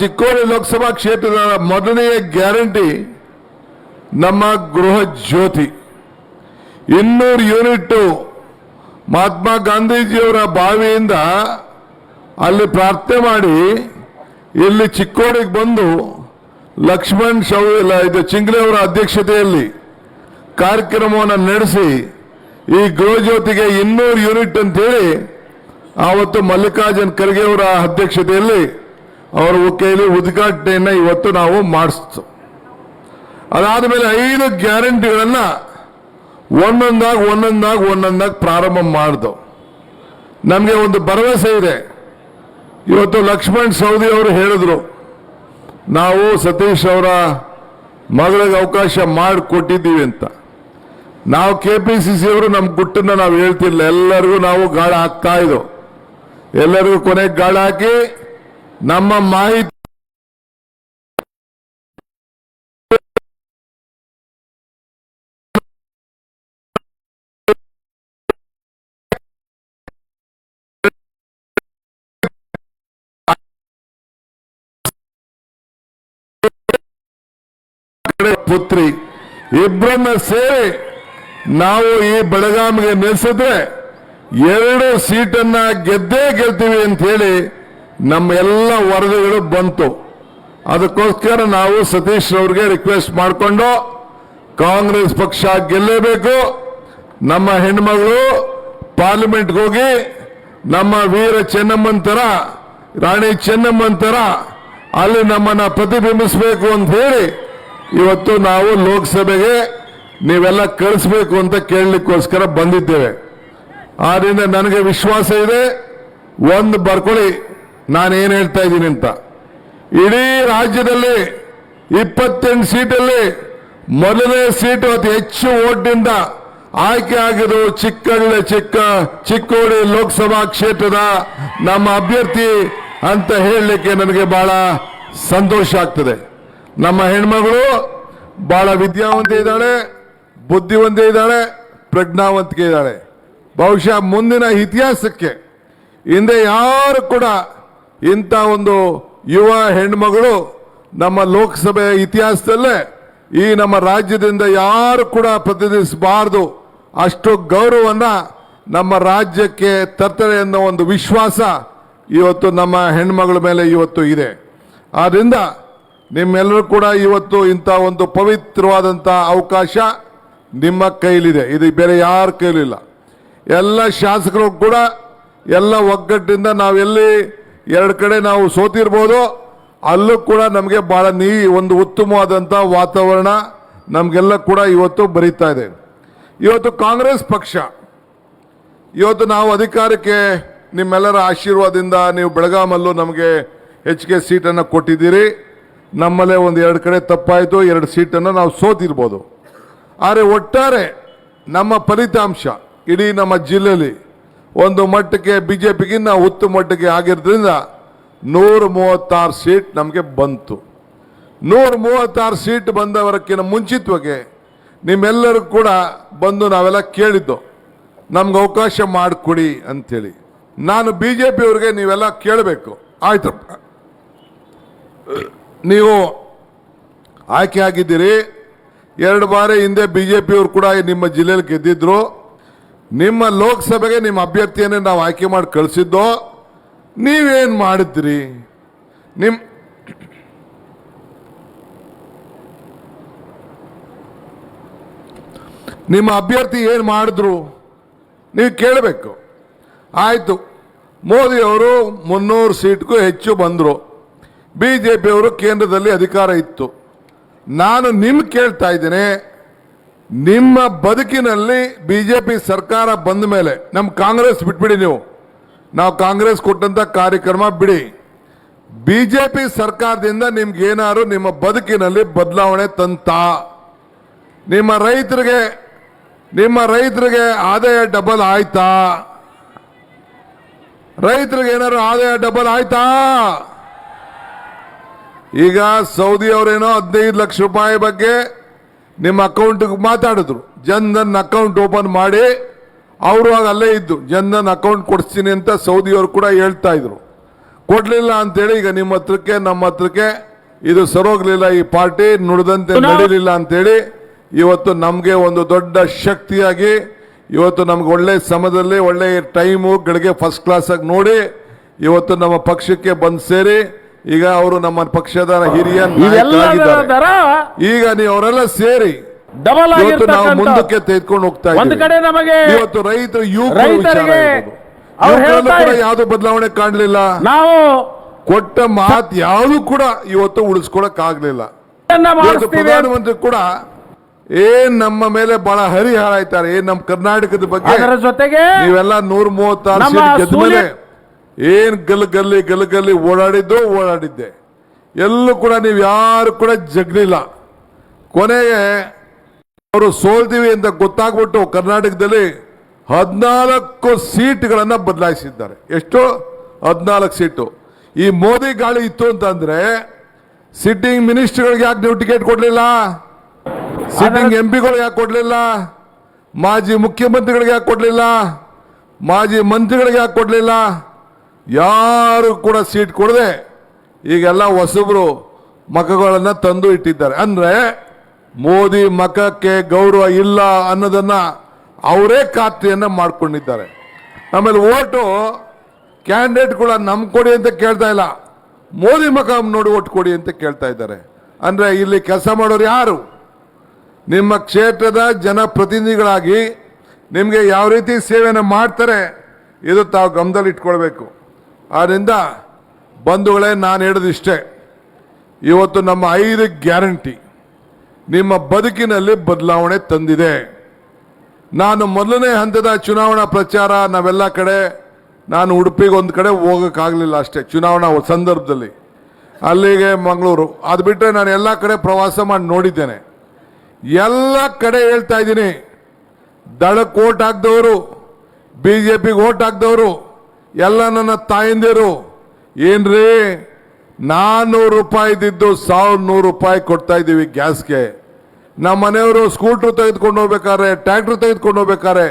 ಚಿಕ್ಕೋಡಿ ಲೋಕಸಭಾ ಕ್ಷೇತ್ರದ ಮೊದಲನೆಯ ಗ್ಯಾರಂಟಿ ನಮ್ಮ ಗೃಹ ಜ್ಯೋತಿ 200 ಯೂನಿಟ್ ಮಹಾತ್ಮ ಗಾಂಧೀಜಿಯವರ ಬಾವಿಯಿಂದ ಅಲ್ಲಿ ಪ್ರಾರ್ಥನೆ ಮಾಡಿ ಇಲ್ಲಿ ಚಿಕ್ಕೋಡಿಗೆ ಬಂದು ಲಕ್ಷ್ಮಣ್ ಇದು ಚಿಂಗ್ಲೆ ಅವರ ಅಧ್ಯಕ್ಷತೆಯಲ್ಲಿ ಕಾರ್ಯಕ್ರಮವನ್ನು ನಡೆಸಿ ಈ ಗೃಹ ಜ್ಯೋತಿಗೆ 200 ಯೂನಿಟ್ ಅಂತೇಳಿ ಆವತ್ತು ಮಲ್ಲಿಕಾರ್ಜುನ್ ಖರ್ಗೆ ಅವರ ಅಧ್ಯಕ್ಷತೆಯಲ್ಲಿ ಅವರ ಕೈಲಿ ಉದ್ಘಾಟನೆಯನ್ನು ಇವತ್ತು ನಾವು ಮಾಡಿಸ್ತು. ಅದಾದ ಮೇಲೆ 5 ಗ್ಯಾರಂಟಿಗಳನ್ನು ಒಂದೊಂದಾಗಿ ಪ್ರಾರಂಭ ಮಾಡಿದವು. ನಮಗೆ ಒಂದು ಭರವಸೆ ಇದೆ. ಇವತ್ತು ಲಕ್ಷ್ಮಣ್ ಸವದಿ ಅವರು ಹೇಳಿದ್ರು, ನಾವು ಸತೀಶ್ ಅವರ ಮಗಳಿಗೆ ಅವಕಾಶ ಮಾಡಿಕೊಟ್ಟಿದ್ದೀವಿ ಅಂತ. ನಾವು KPCC ಅವರು ನಮ್ಮ ಗುಟ್ಟನ್ನು ನಾವು ಹೇಳ್ತಿರ್ಲಿಲ್ಲ, ಎಲ್ಲರಿಗೂ ನಾವು ಗಾಳ ಹಾಕ್ತಾ ಇದ್ದೋ. ಎಲ್ಲರಿಗೂ ಕೊನೆಗೆ ಗಾಳ ಹಾಕಿ ನಮ್ಮ ಮಾಹಿತಿ ಪುತ್ರಿ ಇಬ್ಬರನ್ನ ಸೇರಿ ನಾವು ಈ ಬೆಳಗಾವಿಗೆ ನಿಲ್ಲಿಸಿದ್ರೆ 2 ಸೀಟನ್ನ ಗೆದ್ದೇ ಗೆಲ್ತೀವಿ ಅಂತ ಹೇಳಿ ನಮ್ಮ ಎಲ್ಲ ವರದಿಗಳು ಬಂತು. ಅದಕ್ಕೋಸ್ಕರ ನಾವು ಸತೀಶ್ ಅವರಿಗೆ ರಿಕ್ವೆಸ್ಟ್ ಮಾಡಿಕೊಂಡು ಕಾಂಗ್ರೆಸ್ ಪಕ್ಷ ಗೆಲ್ಲೇಬೇಕು, ನಮ್ಮ ಹೆಣ್ಮಗಳು ಪಾರ್ಲಿಮೆಂಟ್ಗೆ ಹೋಗಿ ನಮ್ಮ ವೀರ ಚೆನ್ನಮ್ಮನ ತರ ರಾಣಿ ಚೆನ್ನಮ್ಮನ ತರ ಅಲ್ಲಿ ನಮ್ಮನ್ನ ಪ್ರತಿಬಿಂಬಿಸಬೇಕು ಅಂತ ಹೇಳಿ ಇವತ್ತು ನಾವು ಲೋಕಸಭೆಗೆ ನೀವೆಲ್ಲ ಕಳಿಸ್ಬೇಕು ಅಂತ ಕೇಳಲಿಕ್ಕೋಸ್ಕರ ಬಂದಿದ್ದೇವೆ. ಆದ್ರಿಂದ ನನಗೆ ವಿಶ್ವಾಸ ಇದೆ, ಒಂದು ಬರ್ಕೊಳ್ಳಿ ನಾನೇನು ಹೇಳ್ತಾ ಇದ್ದೀನಿ ಅಂತ. ಇಡೀ ರಾಜ್ಯದಲ್ಲಿ 28 ಸೀಟಲ್ಲಿ ಮೊದಲನೇ ಸೀಟು ಅತಿ ಹೆಚ್ಚು ಓಟ್ನಿಂದ ಆಯ್ಕೆ ಆಗಿದ್ದು ಚಿಕ್ಕೋಡಿ ಲೋಕಸಭಾ ಕ್ಷೇತ್ರದ ನಮ್ಮ ಅಭ್ಯರ್ಥಿ ಅಂತ ಹೇಳಲಿಕ್ಕೆ ನನಗೆ ಬಹಳ ಸಂತೋಷ ಆಗ್ತದೆ. ನಮ್ಮ ಹೆಣ್ಮಗಳು ಬಹಳ ವಿದ್ಯಾವಂತೆ ಇದ್ದಾಳೆ, ಬುದ್ಧಿವಂತೆ ಇದ್ದಾಳೆ, ಪ್ರಜ್ಞಾವಂತಿಕೆ ಇದ್ದಾಳೆ. ಬಹುಶಃ ಮುಂದಿನ ಇತಿಹಾಸಕ್ಕೆ ಹಿಂದೆ ಯಾರು ಕೂಡ ಇಂಥ ಒಂದು ಯುವ ಹೆಣ್ಮಗಳು ನಮ್ಮ ಲೋಕಸಭೆಯ ಇತಿಹಾಸದಲ್ಲೇ ಈ ನಮ್ಮ ರಾಜ್ಯದಿಂದ ಯಾರು ಕೂಡ ಪ್ರತಿನಿಧಿಸಬಾರದು, ಅಷ್ಟು ಗೌರವವನ್ನ ನಮ್ಮ ರಾಜ್ಯಕ್ಕೆ ತರ್ತಾರೆ ಅನ್ನೋ ಒಂದು ವಿಶ್ವಾಸ ಇವತ್ತು ನಮ್ಮ ಹೆಣ್ಮಗಳ ಮೇಲೆ ಇವತ್ತು ಇದೆ. ಆದ್ರಿಂದ ನಿಮ್ಮೆಲ್ಲರೂ ಕೂಡ ಇವತ್ತು ಇಂಥ ಒಂದು ಪವಿತ್ರವಾದಂಥ ಅವಕಾಶ ನಿಮ್ಮ ಕೈಲಿದೆ, ಇದು ಬೇರೆ ಯಾರ ಕೈಲಿಲ್ಲ. ಎಲ್ಲ ಶಾಸಕರು ಕೂಡ ಎಲ್ಲ ಒಗ್ಗಟ್ಟಿನಿಂದ ನಾವೆಲ್ಲಿ 2 ಕಡೆ ನಾವು ಸೋತಿರ್ಬೋದು, ಅಲ್ಲೂ ಕೂಡ ನಮಗೆ ಬಹಳ ಒಂದು ಉತ್ತಮವಾದಂಥ ವಾತಾವರಣ ನಮಗೆಲ್ಲ ಕೂಡ ಇವತ್ತು ಬರೀತಾ ಇದೆ. ಇವತ್ತು ಕಾಂಗ್ರೆಸ್ ಪಕ್ಷ ಇವತ್ತು ನಾವು ಅಧಿಕಾರಕ್ಕೆ ನಿಮ್ಮೆಲ್ಲರ ಆಶೀರ್ವಾದದಿಂದ ನೀವು ಬೆಳಗಾಮಲ್ಲೂ ನಮಗೆ ಹೆಚ್ಚಿಗೆ ಸೀಟನ್ನು ಕೊಟ್ಟಿದ್ದೀರಿ. ನಮ್ಮಲ್ಲೇ ಒಂದು 2 ಕಡೆ ತಪ್ಪಾಯಿತು, 2 ಸೀಟನ್ನು ನಾವು ಸೋತಿರ್ಬೋದು. ಆದರೆ ಒಟ್ಟಾರೆ ನಮ್ಮ ಫಲಿತಾಂಶ ಇಡೀ ನಮ್ಮ ಜಿಲ್ಲೆಯಲ್ಲಿ ಒಂದು ಮಟ್ಟಕ್ಕೆ BJPಗಿನ್ನ ಉತ್ತಮ ಮಟ್ಟಕ್ಕೆ ಆಗಿರೋದ್ರಿಂದ 136 ಸೀಟ್ ನಮಗೆ ಬಂತು. 136 ಸೀಟ್ ಬಂದವರಕ್ಕಿಂತ ಮುಂಚಿತವಾಗಿ ನಿಮ್ಮೆಲ್ಲರೂ ಕೂಡ ಬಂದು ನಾವೆಲ್ಲ ಕೇಳಿದ್ದು ನಮ್ಗೆ ಅವಕಾಶ ಮಾಡಿಕೊಡಿ ಅಂಥೇಳಿ. ನಾನು BJP ಅವ್ರಿಗೆ ನೀವೆಲ್ಲ ಕೇಳಬೇಕು, ಆಯ್ತಪ್ಪ ನೀವು ಆಯ್ಕೆ ಆಗಿದ್ದೀರಿ, 2 ಬಾರಿ ಹಿಂದೆ BJP ಅವರು ಕೂಡ ನಿಮ್ಮ ಜಿಲ್ಲೆಯಲ್ಲಿ ಗೆದ್ದಿದ್ರು. ನಿಮ್ಮ ಲೋಕಸಭೆಗೆ ನಿಮ್ಮ ಅಭ್ಯರ್ಥಿಯನ್ನೇ ನಾವು ಆಯ್ಕೆ ಮಾಡಿ ಕಳಿಸಿದ್ದೋ, ನೀವೇನು ಮಾಡಿದ್ರಿ? ನಿಮ್ಮ ಅಭ್ಯರ್ಥಿ ಏನು ಮಾಡಿದ್ರು ನೀವು ಕೇಳಬೇಕು. ಆಯಿತು, ಮೋದಿ ಅವರು 300 ಸೀಟ್ಗೂ ಹೆಚ್ಚು ಬಂದರು, BJP ಅವರು ಕೇಂದ್ರದಲ್ಲಿ ಅಧಿಕಾರ ಇತ್ತು. ನಾನು ಕೇಳ್ತಾ ಇದ್ದೇನೆ, ನಿಮ್ಮ ಬದುಕಿನಲ್ಲಿ BJP ಸರ್ಕಾರ ಬಂದ ಮೇಲೆ ನಮ್ಮ ಕಾಂಗ್ರೆಸ್ ಬಿಟ್ಬಿಡಿ, ನಾವು ಕಾಂಗ್ರೆಸ್ ಕೊಟ್ಟಂತ ಕಾರ್ಯಕ್ರಮ ಬಿಡಿ. BJP ಸರ್ಕಾರದಿಂದ ನಿಮ್ಗೇನಾದ್ರು ನಿಮ್ಮ ಬದುಕಿನಲ್ಲಿ ಬದಲಾವಣೆ ತಂತ? ನಿಮ್ಮ ರೈತರಿಗೆ ಆದಾಯ ಡಬಲ್ ಆಯ್ತಾ? ರೈತರಿಗೆ ಏನಾದ್ರು ಆದಾಯ ಡಬಲ್ ಆಯ್ತಾ? ಈಗ ಸೌದಿ ಅವರೇನೋ 15 ಲಕ್ಷ ರೂಪಾಯಿ ಬಗ್ಗೆ ನಿಮ್ಮ ಅಕೌಂಟ್ಗೆ ಮಾತಾಡಿದ್ರು. ಜನ್ಧನ್ ಅಕೌಂಟ್ ಓಪನ್ ಮಾಡಿ ಅವರು ಆಗ ಅಲ್ಲೇ ಇದ್ದು ಜನ್ಧನ್ ಅಕೌಂಟ್ ಕೊಡಿಸ್ತೀನಿ ಅಂತ ಸೌದಿಯವರು ಕೂಡ ಹೇಳ್ತಾ ಇದ್ರು. ಕೊಡ್ಲಿಲ್ಲ ಅಂತೇಳಿ ಈಗ ನಿಮ್ಮ ಹತ್ರಕ್ಕೆ ನಮ್ಮ ಹತ್ರಕ್ಕೆ ಇದು ಸರೋಗ್ಲಿಲ್ಲ, ಈ ಪಾರ್ಟಿ ನುಡಿದಂತೆ ನಡೀಲಿಲ್ಲ ಅಂತೇಳಿ ಇವತ್ತು ನಮಗೆ ಒಂದು ದೊಡ್ಡ ಶಕ್ತಿಯಾಗಿ ಇವತ್ತು ನಮ್ಗೆ ಒಳ್ಳೆ ಸಮಯದಲ್ಲಿ ಒಳ್ಳೆ ಟೈಮು ಗಳಿಗೆ ಫಸ್ಟ್ ಕ್ಲಾಸ್ ಆಗಿ ನೋಡಿ ಇವತ್ತು ನಮ್ಮ ಪಕ್ಷಕ್ಕೆ ಬಂದು ಸೇರಿ ಈಗ ಅವರು ನಮ್ಮ ಪಕ್ಷದ ಹಿರಿಯ ನಾಯಕರಾಗಿದ್ದಾರೆ. ಈಗ ನೀವು ಅವರೆಲ್ಲ ಸೇರಿ ಇವತ್ತು ನಾವು ಮುಂದಕ್ಕೆ ತೆಗೆದುಕೊಂಡು ಹೋಗ್ತಾ ಇದ್ದೀವಿ. ಇವತ್ತು ರೈತರು ಯುವಕರಿಗೆ ಯಾವ್ದು ಬದಲಾವಣೆ ಕಾಣಲಿಲ್ಲ. ನಾವು ಕೊಟ್ಟ ಮಾತು ಯಾವುದು ಕೂಡ ಇವತ್ತು ಉಳಿಸ್ಕೊಳಕ್ ಆಗ್ಲಿಲ್ಲ. ಪ್ರಧಾನಮಂತ್ರಿ ಕೂಡ ಏನ್ ನಮ್ಮ ಮೇಲೆ ಬಹಳ ಹರಿಹಾರಾಯ್ತಾರೆ, ಏನ್ ನಮ್ಮ ಕರ್ನಾಟಕದ ಬಗ್ಗೆ ಜೊತೆಗೆ ನೀವೆಲ್ಲ 136 ಸೀಟ್ ಗೆದ್ದ ಮೇಲೆ ಏನ್ ಗಲ್ಲಿ ಓಡಾಡಿದ್ದೆ ಎಲ್ಲೂ ಕೂಡ ನೀವು ಯಾರು ಕೂಡ ಜಗ್ಲಿಲ್ಲ. ಕೊನೆಗೆ ಅವರು ಸೋಲ್ತೀವಿ ಅಂತ ಗೊತ್ತಾಗ್ಬಿಟ್ಟು ಕರ್ನಾಟಕದಲ್ಲಿ 14 ಸೀಟ್ಗಳನ್ನ ಬದಲಾಯಿಸಿದ್ದಾರೆ. ಎಷ್ಟು? 14 ಸೀಟು. ಈ ಮೋದಿ ಗಾಳಿ ಇತ್ತು ಅಂತಂದ್ರೆ ಸಿಟ್ಟಿಂಗ್ ಮಿನಿಸ್ಟರ್ಗಳಿಗೆ ಯಾಕೆ ನೀವು ಟಿಕೆಟ್ ಕೊಡ್ಲಿಲ್ಲ? ಸಿಟ್ಟಿಂಗ್ ಎಂಪಿಗಳು ಯಾಕೆ ಕೊಡ್ಲಿಲ್ಲ? ಮಾಜಿ ಮುಖ್ಯಮಂತ್ರಿಗಳಿಗೆ ಯಾಕೆ ಕೊಡ್ಲಿಲ್ಲ? ಮಾಜಿ ಮಂತ್ರಿಗಳಿಗೆ ಯಾಕೆ ಕೊಡ್ಲಿಲ್ಲ? ಯಾರು ಕೂಡ ಸೀಟ್ ಕೊಡದೆ ಈಗೆಲ್ಲ ಹೊಸಬ್ರು ಮಖಗಳನ್ನ ತಂದು ಇಟ್ಟಿದ್ದಾರೆ. ಅಂದ್ರೆ ಮೋದಿ ಮಖಕ್ಕೆ ಗೌರವ ಇಲ್ಲ ಅನ್ನೋದನ್ನ ಅವರೇ ಖಾತ್ರಿಯನ್ನ ಮಾಡ್ಕೊಂಡಿದ್ದಾರೆ. ಆಮೇಲೆ ಓಟು ಕ್ಯಾಂಡಿಡೇಟ್ಗಳ ನಮ್ ಕೊಡಿ ಅಂತ ಕೇಳ್ತಾ ಇಲ್ಲ, ಮೋದಿ ಮಖ ನೋಡಿ ಓಟ್ ಕೊಡಿ ಅಂತ ಕೇಳ್ತಾ ಇದ್ದಾರೆ. ಅಂದ್ರೆ ಇಲ್ಲಿ ಕೆಲಸ ಮಾಡೋರು ಯಾರು? ನಿಮ್ಮ ಕ್ಷೇತ್ರದ ಜನಪ್ರತಿನಿಧಿಗಳಾಗಿ ನಿಮಗೆ ಯಾವ ರೀತಿ ಸೇವೆಯನ್ನು ಮಾಡ್ತಾರೆ ಇದು ತಾವು ಗಮನದಲ್ಲಿ ಇಟ್ಕೊಳ್ಬೇಕು. ಆದ್ದರಿಂದ ಬಂಧುಗಳೇ, ನಾನು ಹೇಳೋದಿಷ್ಟೇ, ಇವತ್ತು ನಮ್ಮ 5 ಗ್ಯಾರಂಟಿ ನಿಮ್ಮ ಬದುಕಿನಲ್ಲಿ ಬದಲಾವಣೆ ತಂದಿದೆ. ನಾನು ಮೊದಲನೇ ಹಂತದ ಚುನಾವಣಾ ಪ್ರಚಾರ ನಾವೆಲ್ಲ ಕಡೆ, ನಾನು ಉಡುಪಿಗೆ ಒಂದು ಕಡೆ ಹೋಗೋಕ್ಕಾಗಲಿಲ್ಲ ಅಷ್ಟೇ ಚುನಾವಣಾ ಸಂದರ್ಭದಲ್ಲಿ, ಅಲ್ಲಿಗೆ ಮಂಗಳೂರು, ಅದು ಬಿಟ್ಟರೆ ನಾನು ಎಲ್ಲ ಕಡೆ ಪ್ರವಾಸ ಮಾಡಿ ನೋಡಿದ್ದೇನೆ. ಎಲ್ಲ ಕಡೆ ಹೇಳ್ತಾ ಇದ್ದೀನಿ, ದಳಕ್ಕೆ ಓಟ್ ಹಾಕ್ದವರು, ಬಿಜೆಪಿಗೆ ಓಟ್ ಹಾಕ್ದವರು ಎಲ್ಲ ನನ್ನ ತಾಯಂದಿರು. ಏನ್ರಿ 400 ರೂಪಾಯಿ ಇದ್ದಿದ್ದು 1100 ರೂಪಾಯಿ ಕೊಡ್ತಾ ಇದ್ದೀವಿ ಗ್ಯಾಸ್ಗೆ. ನಮ್ಮ ಮನೆಯವರು ಸ್ಕೂಟ್ರು ತೆಗೆದುಕೊಂಡು ಹೋಗ್ಬೇಕಾದ್ರೆ, ಟ್ರ್ಯಾಕ್ಟರ್ ತೆಗೆದುಕೊಂಡು ಹೋಗ್ಬೇಕಾದ್ರೆ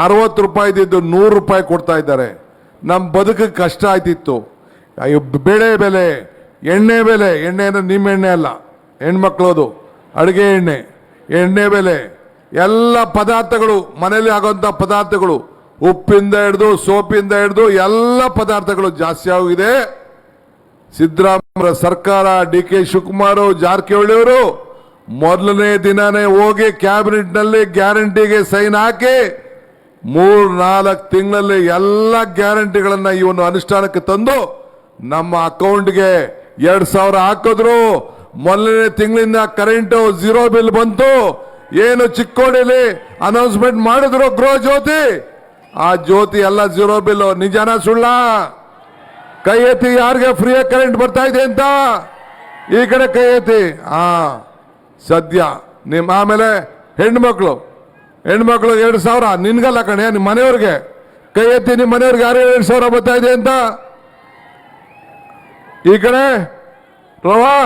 60 ರೂಪಾಯಿ ಇದ್ದಿದ್ದು 100 ರೂಪಾಯಿ ಕೊಡ್ತಾ ಇದ್ದಾರೆ. ನಮ್ಮ ಬದುಕಿಗೆ ಕಷ್ಟ ಆಯ್ತಿತ್ತು. ಬೆಳೆ ಬೆಲೆ, ಎಣ್ಣೆ ಬೆಲೆ, ಎಣ್ಣೆ ಅಂದ್ರೆ ನಿಮ್ಮ ಎಣ್ಣೆ ಅಲ್ಲ, ಹೆಣ್ಮಕ್ಳದು ಅಡುಗೆ ಎಣ್ಣೆ ಬೆಲೆ, ಎಲ್ಲ ಪದಾರ್ಥಗಳು ಮನೆಯಲ್ಲಿ ಆಗುವಂಥ ಪದಾರ್ಥಗಳು, ಉಪ್ಪಿಂದ ಹಿಡಿದು ಸೋಪಿಂದ ಹಿಡಿದು ಎಲ್ಲ ಪದಾರ್ಥಗಳು ಜಾಸ್ತಿ ಆಗಿದೆ. ಸಿದ್ದರಾಮಯ್ಯ ಸರ್ಕಾರ, ಡಿ ಕೆ ಶಿವಕುಮಾರ್, ಜಾರಕಿಹೊಳಿ ಅವರು ಮೊದಲನೇ ದಿನನೇ ಹೋಗಿ ಕ್ಯಾಬಿನೆಟ್ ನಲ್ಲಿ ಗ್ಯಾರಂಟಿಗೆ ಸೈನ್ ಹಾಕಿ 3-4 ತಿಂಗಳಲ್ಲಿ ಎಲ್ಲ ಗ್ಯಾರಂಟಿಗಳನ್ನ ಇವನು ಅನುಷ್ಠಾನಕ್ಕೆ ತಂದು ನಮ್ಮ ಅಕೌಂಟ್ಗೆ 2000 ಹಾಕಿದ್ರು. ಮೊದಲನೇ ತಿಂಗಳಿಂದ ಕರೆಂಟ್ 0 ಬಿಲ್ ಬಂತು. ಏನು ಚಿಕ್ಕೋಡಿಯಲ್ಲಿ ಅನೌನ್ಸ್ಮೆಂಟ್ ಮಾಡಿದ್ರು ಗೃಹ ಜ್ಯೋತಿ, ಆ ಜ್ಯೋತಿ ಎಲ್ಲ 0 ಬಿಲ್. ನಿಜಾನ ಸುಳ್ಳ? ಕೈ ಎತ್ತಿ ಯಾರಿಗೆ ಫ್ರೀಯಾಗಿ ಕರೆಂಟ್ ಬರ್ತಾ ಇದೆ ಅಂತ, ಈ ಕಡೆ ಕೈ ಎತ್ತಿ. ಸದ್ಯ ನಿಮ್ಮ ಆಮೇಲೆ ಹೆಣ್ಮಕ್ಳು 2000, ನಿನ್ಗಲ್ಲ ಕಣೆ, ನಿಮ್ಮ ಮನೆಯವ್ರಿಗೆ ಕೈ ಎತ್ತಿ, ನಿಮ್ಮ ಮನೆಯವ್ರಿಗೆ ಯಾರು 2000 ಬರ್ತಾ ಇದೆ ಅಂತ. ಈ ಕಡೆ ರವಾ